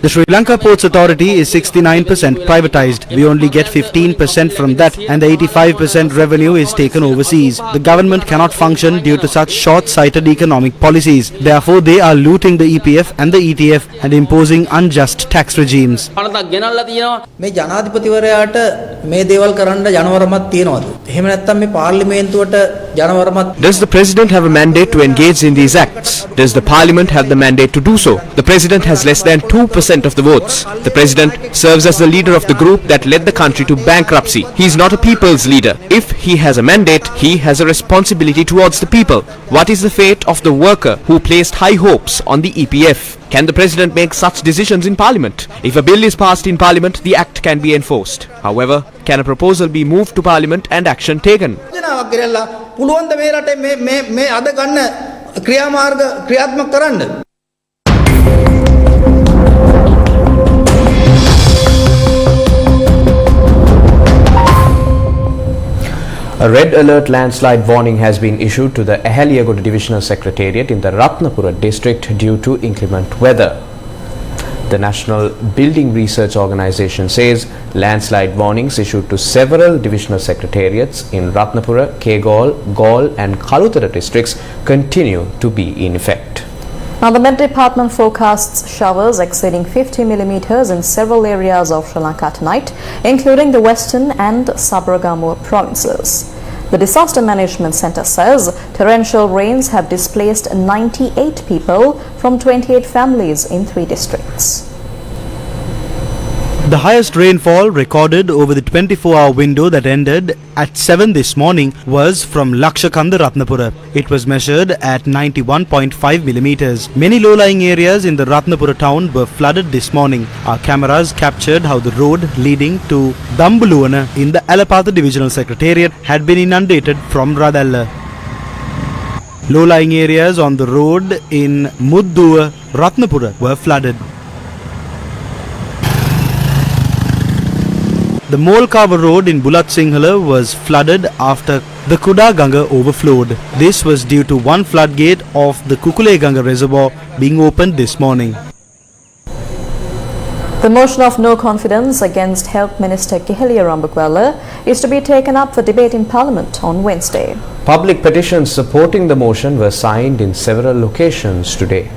Sri Lanka Ports Authority is 69% privatized. We only get 15% from that, and the 85% revenue is taken overseas. The government cannot function due to such short-sighted economic policies. Therefore, they are looting the EPF and the ETF and imposing unjust tax regimes. Does the President have a mandate to engage in these acts? Does the Parliament have the mandate to do so? The President has less than 2% of the votes. The President serves as the leader of the group that led the country to bankruptcy. He is not a people's leader. If he has a mandate, he has a responsibility towards the people. What is the fate of the worker who placed high hopes on the EPF? Can the President make such decisions in Parliament? If a bill is passed in Parliament, the act can be enforced. However, can a proposal be moved to Parliament and action taken? A red alert landslide warning has been issued to the Ahaliyagoda Divisional Secretariat in the Ratnapura district due to inclement weather. The National Building Research Organisation says landslide warnings issued to several divisional secretariats in Ratnapura, Kegaul, Gaul and Kalutara districts continue to be in effect. Now, the Met Department forecasts showers exceeding 50 millimeters in several areas of Sri Lanka tonight, including the western and Sabaragamuwa provinces. The Disaster Management Centre says torrential rains have displaced 98 people from 28 families in 3 districts. The highest rainfall recorded over the 24-hour window that ended at 7 this morning was from Lakshakanda Ratnapura. It was measured at 91.5 millimeters. Many low-lying areas in the Ratnapura town were flooded this morning. Our cameras captured how the road leading to Dambuluwana in the Alapatha Divisional Secretariat had been inundated from Radalla. Low-lying areas on the road in Mudduwa, Ratnapura were flooded. The Molkava road in Bulat Singhala was flooded after the Kuda Ganga overflowed. This was due to one floodgate of the Kukule Ganga reservoir being opened this morning. The motion of no confidence against Health Minister Kehelia Rambukwala is to be taken up for debate in Parliament on Wednesday. Public petitions supporting the motion were signed in several locations today.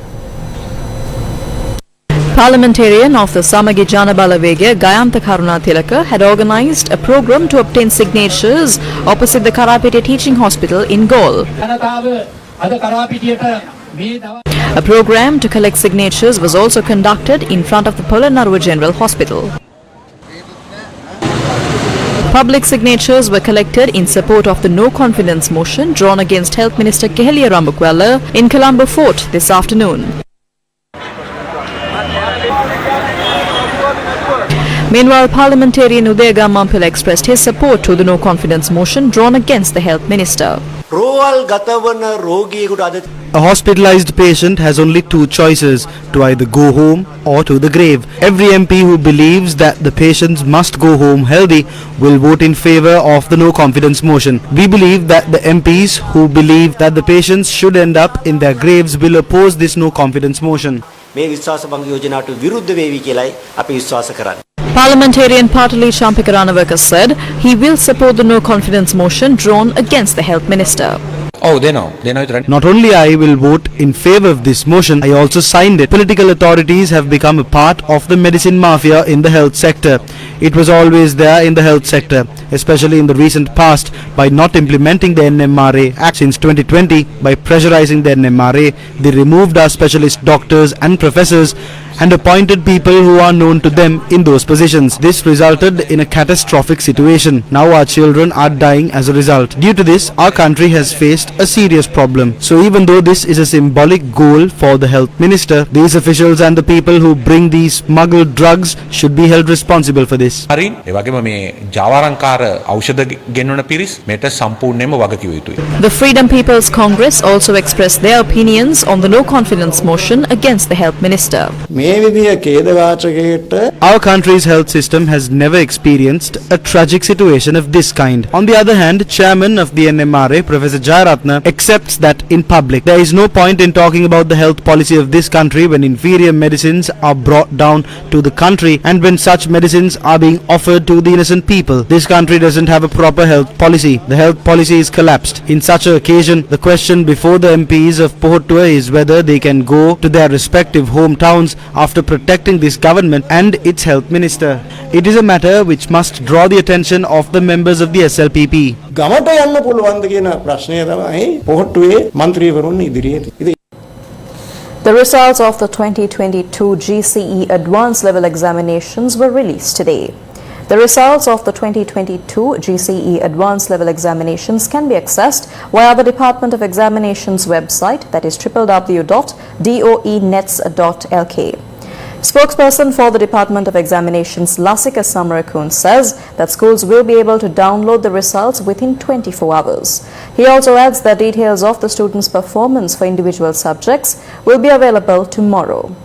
Parliamentarian of the Samagi Janabalavega, Gayantha Karunathilaka, had organised a program to obtain signatures opposite the Karapete Teaching Hospital in Gaul. A program to collect signatures was also conducted in front of the Polonnaruwa General Hospital. Public signatures were collected in support of the no-confidence motion drawn against Health Minister Kehelia Rambukwala in Colombo Fort this afternoon. Meanwhile, parliamentarian Udega Mampila expressed his support to the no-confidence motion drawn against the health minister. A hospitalized patient has only 2 choices, to either go home or to the grave. Every MP who believes that the patients must go home healthy will vote in favor of the no-confidence motion. We believe that the MPs who believe that the patients should end up in their graves will oppose this no-confidence motion. Parliamentarian Patali Champikaranavaka said he will support the no-confidence motion drawn against the health minister. Oh, they know it, right? Not only I will vote in favor of this motion, I also signed it. Political authorities have become a part of the medicine mafia in the health sector. It was always there in the health sector, especially in the recent past. By not implementing the NMRA Act since 2020, by pressurizing the NMRA, they removed our specialist doctors and professors and appointed people who are known to them in those positions. This resulted in a catastrophic situation. Now our children are dying as a result. Due to this, our country has faced faced a serious problem. So even though this is a symbolic goal for the health minister, these officials and the people who bring these smuggled drugs should be held responsible for this. The Freedom People's Congress also expressed their opinions on the no confidence motion against the health minister. Our country's health system has never experienced a tragic situation of this kind. On the other hand, Chairman of the NMRA, Professor Jayaratna, accepts that in public there is no point in talking about the health policy of this country when inferior medicines are brought down to the country and when such medicines are being offered to the innocent people. This country doesn't have a proper health policy. The health policy is collapsed. In such an occasion, the question before the MPs of Pohottuwa is whether they can go to their respective hometowns after protecting this government and its health minister. It is a matter which must draw the attention of the members of the SLPP. The results of the 2022 GCE Advanced Level Examinations were released today. The results of the 2022 GCE Advanced Level Examinations can be accessed via the Department of Examinations website, that is www.doenets.lk. Spokesperson for the Department of Examinations, Lasika Samarakun, says that schools will be able to download the results within 24 hours. He also adds that details of the students' performance for individual subjects will be available tomorrow.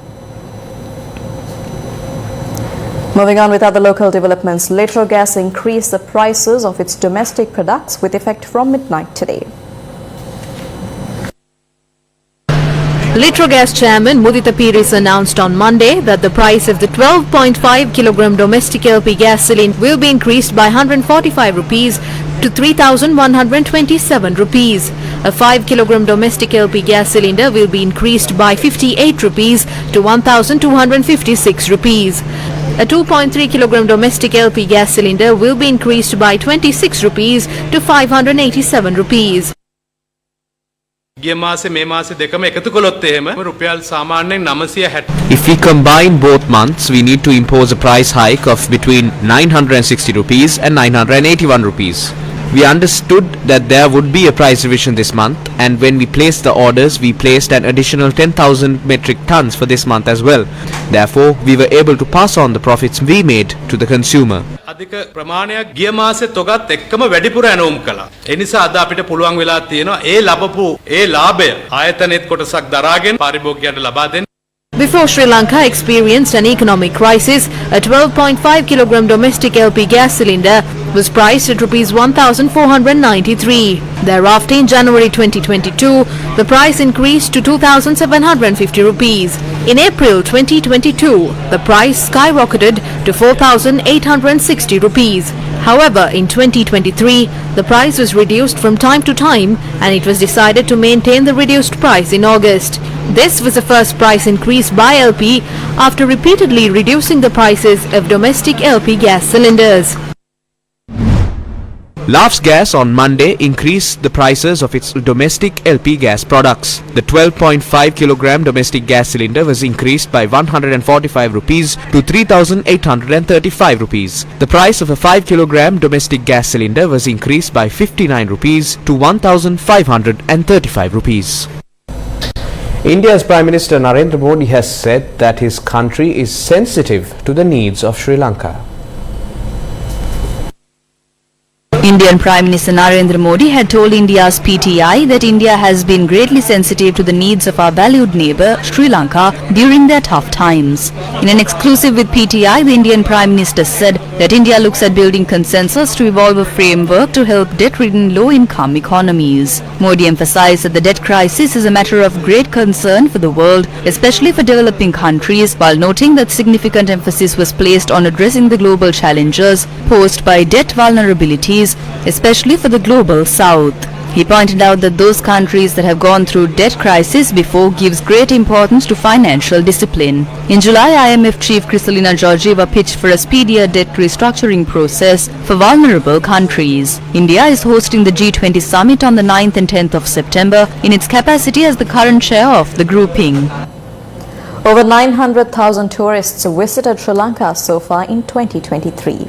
Moving on with other local developments, Litro Gas increased the prices of its domestic products with effect from midnight today. Litro Gas Chairman Mudita Piris announced on Monday that the price of the 12.5 kg domestic LP gas cylinder will be increased by 145 rupees to 3,127 rupees. A 5 kg domestic LP gas cylinder will be increased by 58 rupees to 1,256 rupees. A 2.3 kg domestic LP gas cylinder will be increased by 26 rupees to 587 rupees. If we combine both months, we need to impose a price hike of between 960 rupees and 981 rupees. We understood that there would be a price revision this month, and when we placed the orders, we placed an additional 10,000 metric tons for this month as well. Therefore, we were able to pass on the profits we made to the consumer. අධික ප්‍රමාණයක් ගිය මාසේ තොගත් එක්කම වැඩිපුර ඇනවුම් කළා. ඒ නිසා අද අපිට පුළුවන් වෙලා තියෙනවා ඒ ලැබපු ඒ ලාභය ආයතනෙත් කොටසක් දරාගෙන පාරිභෝගිකයන්ට ලබා දෙන්න. Before Sri Lanka experienced an economic crisis, a 12.5 kg domestic LP gas cylinder was priced at Rs 1,493. Thereafter, in January 2022, the price increased to 2,750 rupees. In April 2022, the price skyrocketed to 4,860 rupees. However, in 2023, the price was reduced from time to time, and it was decided to maintain the reduced price in August. This was the first price increase by LP after repeatedly reducing the prices of domestic LP gas cylinders. Laughs Gas on Monday increased the prices of its domestic LP gas products. The 12.5 kg domestic gas cylinder was increased by 145 rupees to 3,835 rupees. The price of a 5 kg domestic gas cylinder was increased by 59 rupees to 1,535 rupees. India's Prime Minister Narendra Modi has said that his country is sensitive to the needs of Sri Lanka. Indian Prime Minister Narendra Modi had told India's PTI that India has been greatly sensitive to the needs of our valued neighbour Sri Lanka during their tough times. In an exclusive with PTI, the Indian Prime Minister said that India looks at building consensus to evolve a framework to help debt-ridden low-income economies. Modi emphasized that the debt crisis is a matter of great concern for the world, especially for developing countries, while noting that significant emphasis was placed on addressing the global challenges posed by debt vulnerabilities, especially for the global south. He pointed out that those countries that have gone through debt crisis before gives great importance to financial discipline. In July, IMF Chief Kristalina Georgieva pitched for a speedier debt restructuring process for vulnerable countries. India is hosting the G20 summit on the 9th and 10th of September in its capacity as the current chair of the grouping. Over 900,000 tourists visited Sri Lanka so far in 2023.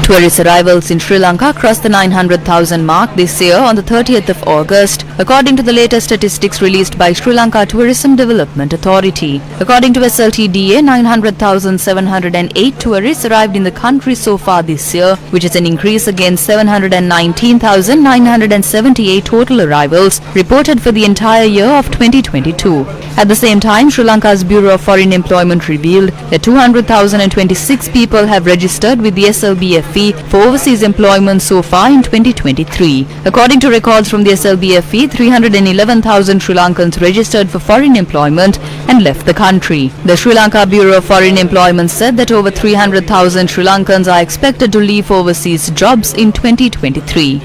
Tourist arrivals in Sri Lanka crossed the 900,000 mark this year on the 30th of August, according to the latest statistics released by Sri Lanka Tourism Development Authority. According to SLTDA, 900,708 tourists arrived in the country so far this year, which is an increase against 719,978 total arrivals reported for the entire year of 2022. At the same time, Sri Lanka's Bureau of Foreign Employment revealed that 200,026 people have registered with the SLBFE for overseas employment so far in 2023. According to records from the SLBFE, 311,000 Sri Lankans registered for foreign employment and left the country. The Sri Lanka Bureau of Foreign Employment said that over 300,000 Sri Lankans are expected to leave for overseas jobs in 2023.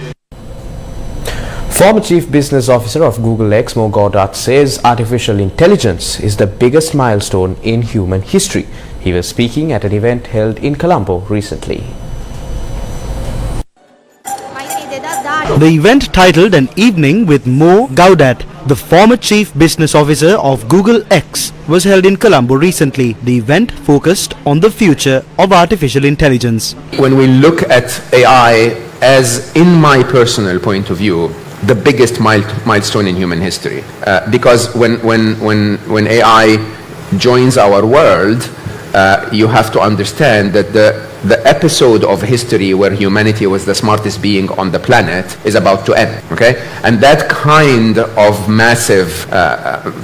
Former Chief Business Officer of Google X, Mo Gaudat, says artificial intelligence is the biggest milestone in human history. He was speaking at an event held in Colombo recently. The event, titled An Evening with Mo Gaudat, the former Chief Business Officer of Google X, was held in Colombo recently. The event focused on the future of artificial intelligence. When we look at AI as, in my personal point of view, the biggest milestone in human history, because when AI joins our world, you have to understand that the episode of history where humanity was the smartest being on the planet is about to end, okay? And that kind of massive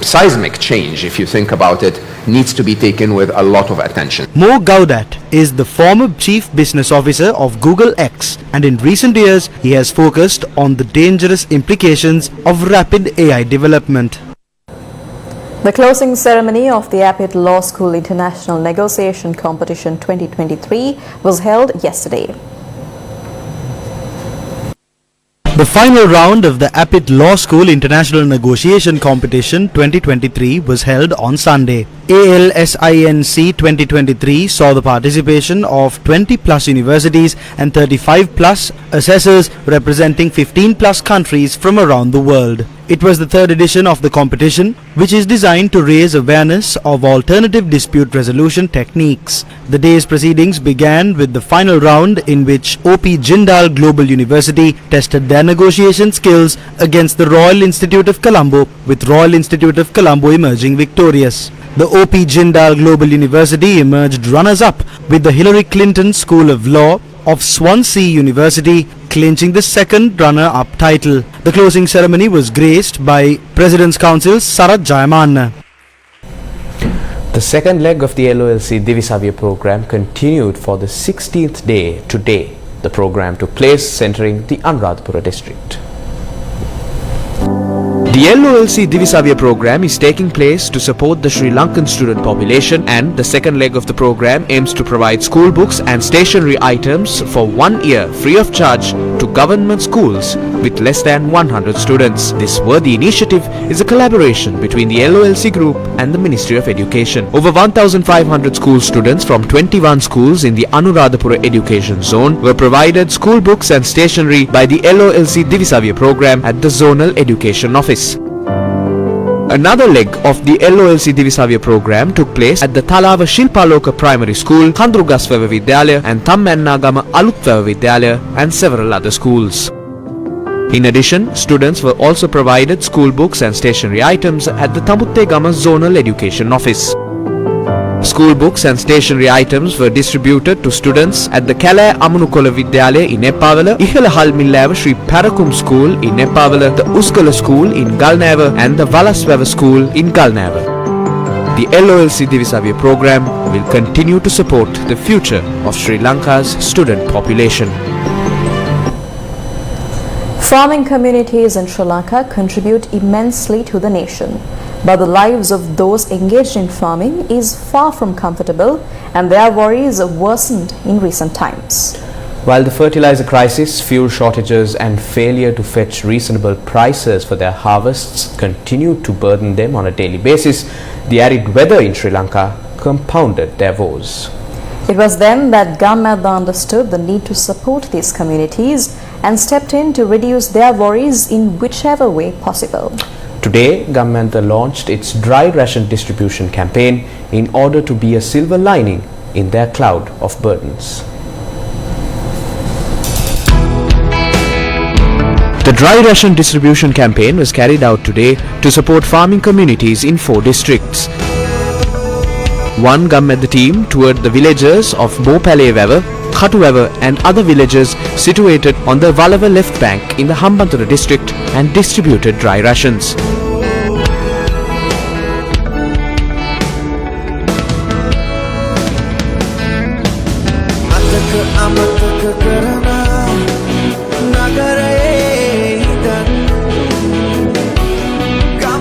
seismic change, if you think about it, needs to be taken with a lot of attention. Mo Gaudat is the former Chief Business Officer of Google X, and in recent years he has focused on the dangerous implications of rapid AI development. The closing ceremony of the APIT Law School International Negotiation Competition 2023 was held yesterday. The final round of the APIT Law School International Negotiation Competition 2023 was held on Sunday. ALSINC 2023 saw the participation of 20 plus universities and 35 plus assessors representing 15 plus countries from around the world. It was the third edition of the competition, which is designed to raise awareness of alternative dispute resolution techniques. The day's proceedings began with the final round, in which OP Jindal Global University tested their negotiation skills against the Royal Institute of Colombo, with Royal Institute of Colombo emerging victorious. The OP Jindal Global University emerged runners-up, with the Hillary Clinton School of Law of Swansea University clinching the second runner-up title. The closing ceremony was graced by President's Council Sarath Jayamanna. The second leg of the LOLC Divisavya program continued for the 16th day today. The program took place centering the Anuradhapura district. The LOLC Divisavya program is taking place to support the Sri Lankan student population, and the second leg of the program aims to provide school books and stationery items for 1 year free of charge to government schools with less than 100 students. This worthy initiative is a collaboration between the LOLC group and the Ministry of Education. Over 1,500 school students from 21 schools in the Anuradhapura education zone were provided school books and stationery by the LOLC Divisavya program at the Zonal Education Office. Another leg of the LOLC Divisavya program took place at the Talava Shilpaloka Primary School, Handrugasweva Vidyalaya and Thammennagama Aluthweva Vidyalaya and several other schools. In addition, students were also provided school books and stationery items at the Tamuttegama Zonal Education Office. School books and stationery items were distributed to students at the Kalaya Amunukola Vidyalaya in Eppawala, Ihala Halmillava Sri Parakum School in Eppawala, the Uskala School in Galnava and the Valasweva School in Galnava. The LOLC Divisavya program will continue to support the future of Sri Lanka's student population. Farming communities in Sri Lanka contribute immensely to the nation. But the lives of those engaged in farming is far from comfortable, and their worries have worsened in recent times. While the fertilizer crisis, fuel shortages and failure to fetch reasonable prices for their harvests continue to burden them on a daily basis, the arid weather in Sri Lanka compounded their woes. It was then that Government understood the need to support these communities and stepped in to reduce their worries in whichever way possible. Today, Government launched its dry ration distribution campaign in order to be a silver lining in their cloud of burdens. The dry ration distribution campaign was carried out today to support farming communities in 4 districts. One Gammadda team toured the villages of Bopalewewa, Katuwewa and other villages situated on the Walava left bank in the Hambantota district and distributed dry rations.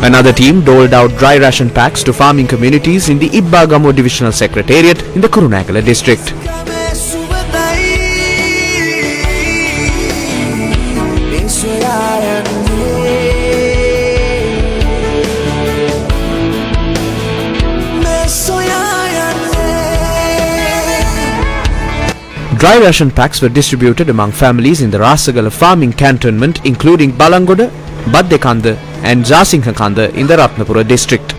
Another team doled out dry ration packs to farming communities in the Ibbagamo Divisional Secretariat in the Kurunegala district. Dry ration packs were distributed among families in the Rasagala farming cantonment including Balangoda, Baddekanda and Jasinghakanda in the Ratnapura district.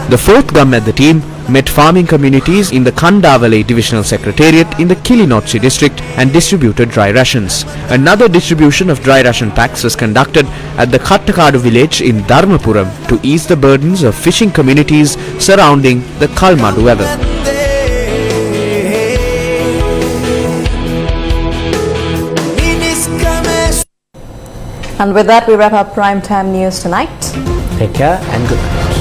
The 4th Gammadda team met farming communities in the Kandavale Divisional Secretariat in the Kilinochchi district and distributed dry rations. Another distribution of dry ration packs was conducted at the Kattakadu village in Dharmapuram to ease the burdens of fishing communities surrounding the Kalmadu River. And with that, we wrap up Prime Time News tonight. Take care and good night.